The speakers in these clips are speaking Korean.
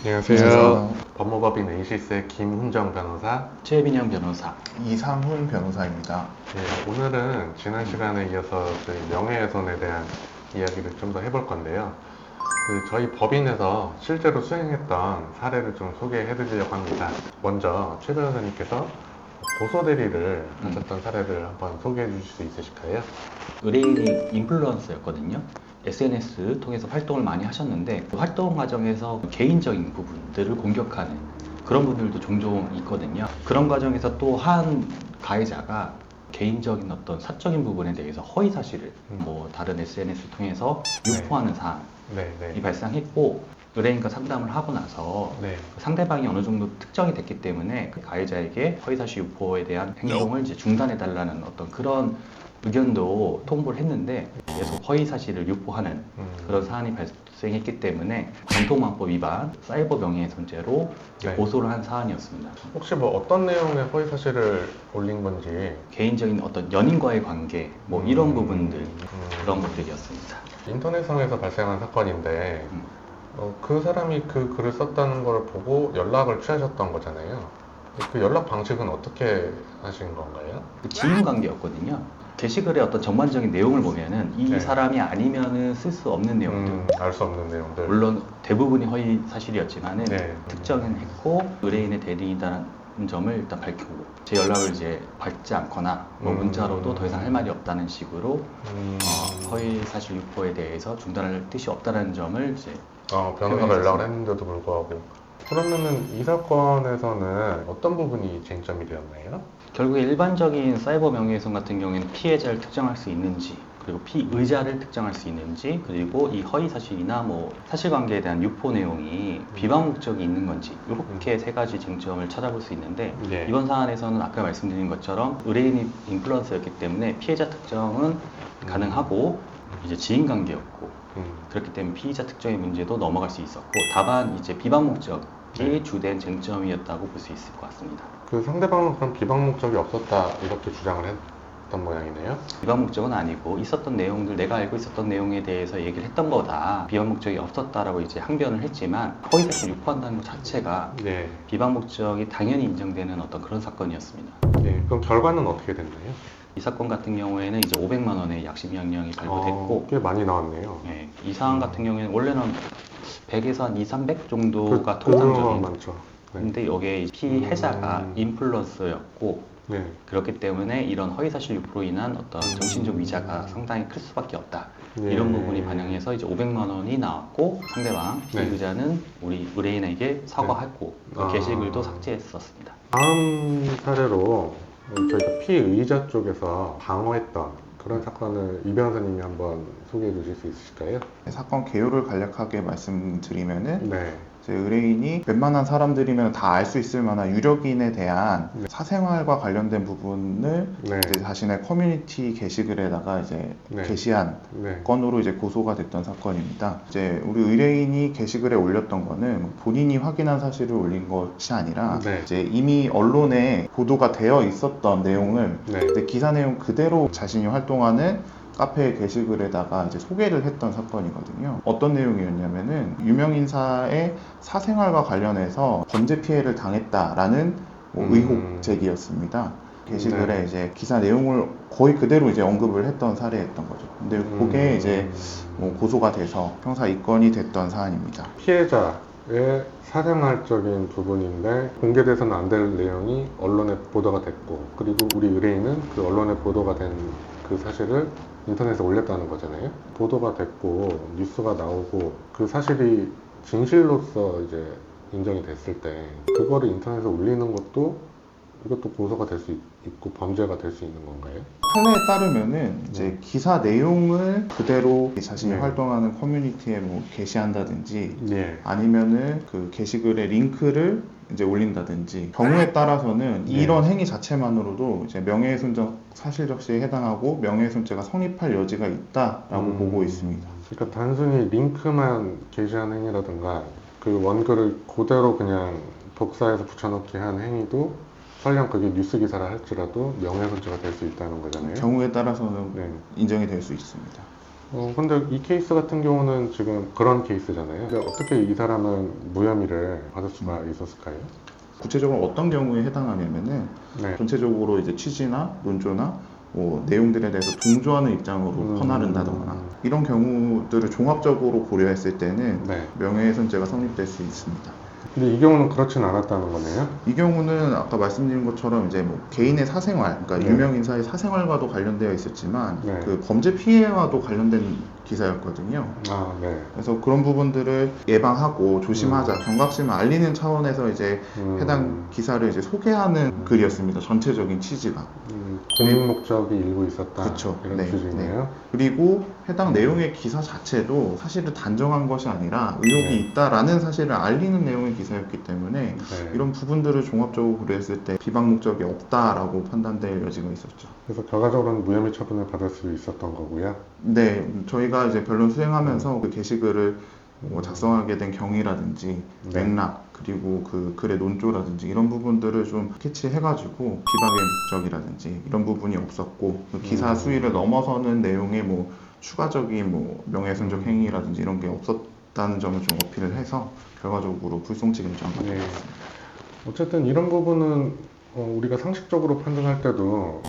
안녕하세요. 법무법인 에이시스의 김훈정 변호사. 최빈영 변호사. 이상훈 변호사입니다. 네, 오늘은 지난 시간에 이어서 저희 명예훼손에 대한 이야기를 좀 더 해볼 건데요. 저희 법인에서 실제로 수행했던 사례를 좀 소개해 드리려고 합니다. 먼저 최 변호사님께서 고소대리를 하셨던 사례를 한번 소개해 주실 수 있으실까요? 의뢰인이 인플루언서였거든요. SNS 통해서 활동을 많이 하셨는데 그 활동 과정에서 개인적인 부분들을 공격하는 그런 분들도 종종 있거든요. 그런 과정에서 또 한 가해자가 개인적인 어떤 사적인 부분에 대해서 허위 사실을 다른 SNS 통해서 유포하는 사안이 네. 발생했고, 의뢰인과 상담을 하고 나서 네. 상대방이 어느 정도 특정이 됐기 때문에 그 가해자에게 허위사실 유포에 대한 행동을 이제 중단해달라는 어떤 그런 의견도 통보를 했는데, 계속 허위사실을 유포하는 그런 사안이 발생했기 때문에 방통망법 위반 사이버 명예훼손죄로 네. 고소를 한 사안이었습니다. 혹시 뭐 어떤 내용의 허위 사실을 올린 건지. 개인적인 어떤 연인과의 관계 이런 부분들, 그런 것들이었습니다. 인터넷상에서 발생한 사건인데 그 사람이 그 글을 썼다는 걸 보고 연락을 취하셨던 거잖아요. 그 연락 방식은 어떻게 하신 건가요? 그 지인 관계였거든요. 게시글의 어떤 전반적인 내용을 보면은 이 네. 사람이 아니면은 쓸 수 없는 내용들, 알 수 없는 내용들. 물론 대부분이 허위 사실이었지만은 네. 특정은 했고 의뢰인의 대리인이라는 점을 일단 밝히고, 제 연락을 이제 받지 않거나 문자로도 더 이상 할 말이 없다는 식으로 허위 사실 유포에 대해서 중단할 뜻이 없다는 점을 이제 변호사가 표현했었습니다. 연락을 했는데도 불구하고. 그러면은 이 사건에서는 어떤 부분이 쟁점이 되었나요? 결국에 일반적인 사이버 명예훼손 같은 경우에는 피해자를 특정할 수 있는지, 그리고 피의자를 특정할 수 있는지, 그리고 이 허위 사실이나 사실관계에 대한 유포 내용이 비방 목적이 있는 건지, 이렇게 세 가지 쟁점을 찾아볼 수 있는데, 네. 이번 사안에서는 아까 말씀드린 것처럼 의뢰인이 인플루언서였기 때문에 피해자 특정은 가능하고 이제 지인 관계였고, 그렇기 때문에 피의자 특정의 문제도 넘어갈 수 있었고, 다만 이제 비방 목적이 주된 쟁점이었다고 볼 수 있을 것 같습니다. 그 상대방은 그럼 비방 목적이 없었다 이렇게 주장을 했던 모양이네요. 비방 목적은 아니고, 있었던 내용들, 내가 알고 있었던 내용에 대해서 얘기를 했던 거다, 비방 목적이 없었다라고 이제 항변을 했지만, 허위 사실 유포한다는 것 자체가 네. 비방 목적이 당연히 인정되는 어떤 그런 사건이었습니다. 네. 그럼 결과는 어떻게 됐나요? 이 사건 같은 경우에는 이제 500만 원의 약식명령이 발부됐고, 꽤 많이 나왔네요. 예, 이 사안 같은 경우에는 원래는 100에서 한 2, 300 정도가 그 경우가 통상적인. 많죠. 네. 근데 여기에 피해자가 인플루언서였고, 네. 그렇기 때문에 이런 허위사실 유포로 인한 어떤 정신적 위자가 상당히 클 수밖에 없다. 네. 이런 부분이 반영해서 이제 500만 원이 나왔고, 상대방 네. 피의자는 우리 의뢰인에게 사과했고, 그 게시글도 삭제했었습니다. 다음 사례로 저희가 피의자 쪽에서 방어했던 그런 사건을 이 변호사님이 한번 소개해 주실 수 있으실까요? 사건 개요를 간략하게 말씀드리면은 네. 이제 의뢰인이 웬만한 사람들이면 다 알 수 있을 만한 유력인에 대한 사생활과 관련된 부분을 네. 이제 자신의 커뮤니티 게시글에다가 이제 네. 게시한 네. 건으로 이제 고소가 됐던 사건입니다. 이제 우리 의뢰인이 게시글에 올렸던 거는 본인이 확인한 사실을 올린 것이 아니라 네. 이제 이미 언론에 보도가 되어 있었던 내용을 네. 이제 기사 내용 그대로 자신이 활동하는 카페 게시글에다가 이제 소개를 했던 사건이거든요. 어떤 내용이었냐면은 유명 인사의 사생활과 관련해서 범죄 피해를 당했다라는 의혹 제기였습니다. 게시글에 네. 이제 기사 내용을 거의 그대로 이제 언급을 했던 사례였던 거죠. 근데 그게 이제 고소가 돼서 형사 입건이 됐던 사안입니다. 피해자의 사생활적인 부분인데 공개돼서는 안 될 내용이 언론에 보도가 됐고, 그리고 우리 의뢰인은 그 언론에 보도가 된 그 사실을 인터넷에 올렸다는 거잖아요. 보도가 됐고 뉴스가 나오고 그 사실이 진실로서 이제 인정이 됐을 때 그거를 인터넷에 올리는 것도 이것도 고소가 될 수 있고 범죄가 될 수 있는 건가요? 판례에 따르면은 이제 기사 내용을 그대로 자신이 네. 활동하는 커뮤니티에 게시한다든지 네. 아니면은 그 게시글에 링크를 이제 올린다든지, 경우에 따라서는 네. 이런 행위 자체만으로도 이제 명예훼손적 사실적시에 해당하고 명예훼손죄가 성립할 여지가 있다라고 보고 있습니다. 그러니까 단순히 링크만 게시한 행위라든가 그 원글을 그대로 그냥 복사해서 붙여넣기 한 행위도 설령 그게 뉴스 기사를 할지라도 명예훼손죄가 될 수 있다는 거잖아요. 경우에 따라서는 네. 인정이 될 수 있습니다. 근데 이 케이스 같은 경우는 지금 그런 케이스잖아요. 근데 어떻게 이 사람은 무혐의를 받을 수가 있었을까요? 구체적으로 어떤 경우에 해당하냐면은 네. 전체적으로 이제 취지나 논조나 뭐 내용들에 대해서 동조하는 입장으로 퍼나른다거나 이런 경우들을 종합적으로 고려했을 때는 네. 명예훼손죄가 성립될 수 있습니다. 근데 이 경우는 그렇진 않았다는 거네요. 이 경우는 아까 말씀드린 것처럼 이제 뭐 개인의 사생활, 그러니까 네. 유명 인사의 사생활과도 관련되어 있었지만 네. 그 범죄 피해와도 관련된 기사였거든요. 아, 네. 그래서 그런 부분들을 예방하고 조심하자, 경각심을 알리는 차원에서 이제 해당 기사를 이제 소개하는 글이었습니다. 전체적인 취지가. 공익 목적이 일부 있었다. 그쵸. 이런 네, 취지네요. 그리고 해당 내용의 기사 자체도 사실을 단정한 것이 아니라 의혹이 네. 있다라는 사실을 알리는 내용의 기사였기 때문에 네. 이런 부분들을 종합적으로 고려했을 때 비방 목적이 없다라고 판단될 여지가 있었죠. 그래서 결과적으로는 무혐의 처분을 받을 수 있었던 거고요. 네, 저희가 이제 변론 수행하면서 그 게시글을 뭐 작성하게 된 경위라든지 네. 맥락 그리고 그 글의 논조라든지 이런 부분들을 좀 캐치해가지고 비방의 목적이라든지 이런 부분이 없었고 그 기사 수위를 넘어서는 내용의 뭐 추가적인 뭐 명예훼손적 행위라든지 이런 게 없었다는 점을 좀 어필을 해서 결과적으로 불송치 결정을 받게 네. 됐습니다. 어쨌든 이런 부분은 우리가 상식적으로 판단할 때도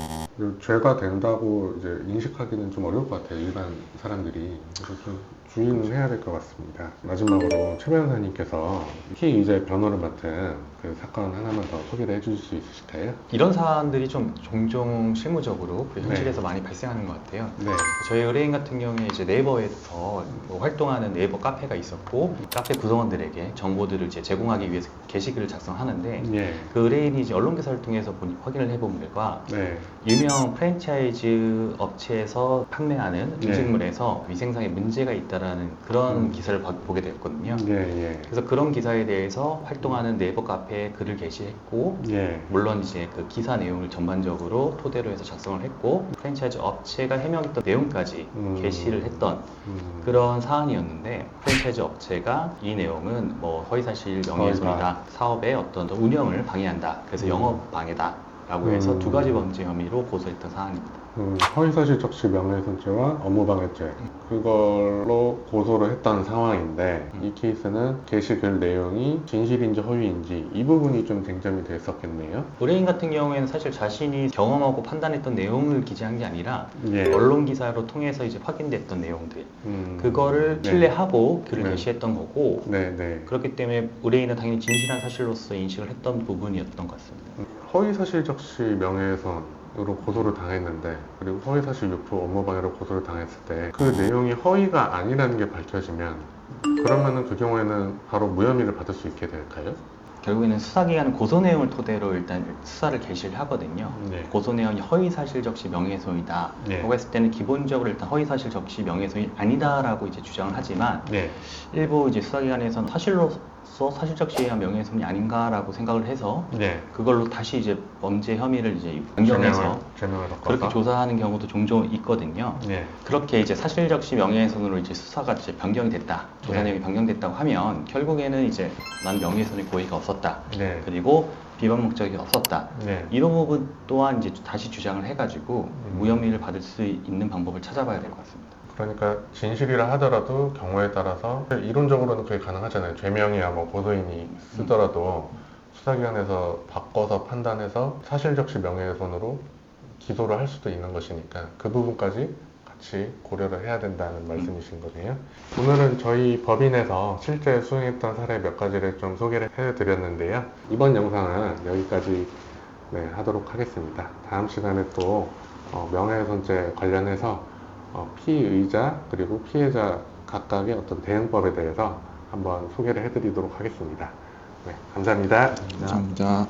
죄가 된다고 이제 인식하기는 좀 어려울 것 같아요. 일반 사람들이. 그래서 좀 주의는 해야 될 것 같습니다. 마지막으로 최 변호사님께서 피의자의 변호를 맡은 그 사건 하나만 더 소개를 해주실 수 있으실까요? 이런 사안들이 좀 종종 실무적으로 그 현실에서 많이 발생하는 것 같아요. 네. 저희 의뢰인 같은 경우에 이제 네이버에서 뭐 활동하는 네이버 카페가 있었고 카페 구성원들에게 정보들을 이제 제공하기 위해서 게시글을 작성하는데 예. 그 의뢰인이 이제 언론 기사를 통해서 확인을 해본 결과 네. 유명 프랜차이즈 업체에서 판매하는 네. 음식물에서 위생상의 문제가 있다라는 그런 기사를 보게 되었거든요. 예, 예. 그래서 그런 기사에 대해서 활동하는 네이버 카페에 글을 게시했고 예. 물론 이제 그 기사 내용을 전반적으로 토대로 해서 작성을 했고 프랜차이즈 업체가 해명했던 내용까지 게시를 했던 그런 사안이었는데 프랜차이즈 업체가 이 내용은 뭐 허위사실 명예훼손이다, 사업의 어떤 운영을 방해한다, 그래서 영업 방해다 라고 해서 두 가지 범죄 혐의로 고소했던 사안입니다. 허위사실 적시 명예훼손죄와 업무방해죄 그걸로 고소를 했던 상황인데 이 케이스는 게시글 내용이 진실인지 허위인지 이 부분이 좀 쟁점이 됐었겠네요. 의뢰인 같은 경우에는 사실 자신이 경험하고 판단했던 내용을 기재한 게 아니라 예. 언론 기사로 통해서 이제 확인됐던 내용들 그거를 네. 신뢰하고 글을 네. 게시했던 거고 네, 네. 그렇기 때문에 의뢰인은 당연히 진실한 사실로서 인식을 했던 부분이었던 것 같습니다. 허위사실 적시 명예훼손으로 고소를 당했는데 그리고 허위사실 유포 업무방해로 고소를 당했을 때 그 내용이 허위가 아니라는 게 밝혀지면 그러면은 그 경우에는 바로 무혐의를 받을 수 있게 될까요? 결국에는 수사기관은 고소 내용을 토대로 일단 수사를 개시를 하거든요. 네. 고소 내용이 허위사실 적시 명예훼손이다 네. 라고 했을 때는 기본적으로 일단 허위사실 적시 명예훼손이 아니다라고 이제 주장을 하지만 네. 일부 이제 수사기관에서는 사실로서 사실 적시에 의한 명예훼손이 아닌가라고 생각을 해서 네. 그걸로 다시 이제 범죄 혐의를 이제 변경해서 제명을 섞어서 그렇게 조사하는 경우도 종종 있거든요. 네. 그렇게 이제 사실 적시 명예훼손으로 이제 수사가 이제 변경이 됐다, 조사 네. 내용이 변경됐다고 하면 결국에는 이제 난 명예훼손의 고의가 없었다, 네. 그리고 비방 목적이 없었다. 네. 이런 부분 또한 이제 다시 주장을 해가지고 무혐의를 받을 수 있는 방법을 찾아봐야 될 것 같습니다. 그러니까 진실이라 하더라도 경우에 따라서 이론적으로는 그게 가능하잖아요. 죄명이야 뭐 고소인이 쓰더라도 수사기관에서 바꿔서 판단해서 사실적시 명예훼손으로 기소를 할 수도 있는 것이니까 그 부분까지 같이 고려를 해야 된다는 말씀이신 거네요. 오늘은 저희 법인에서 실제 수행했던 사례 몇 가지를 좀 소개를 해드렸는데요. 이번 영상은 여기까지 하도록 하겠습니다. 다음 시간에 또 명예훼손죄 관련해서 피의자 그리고 피해자 각각의 어떤 대응법에 대해서 한번 소개를 해드리도록 하겠습니다. 네, 감사합니다. 감사합니다.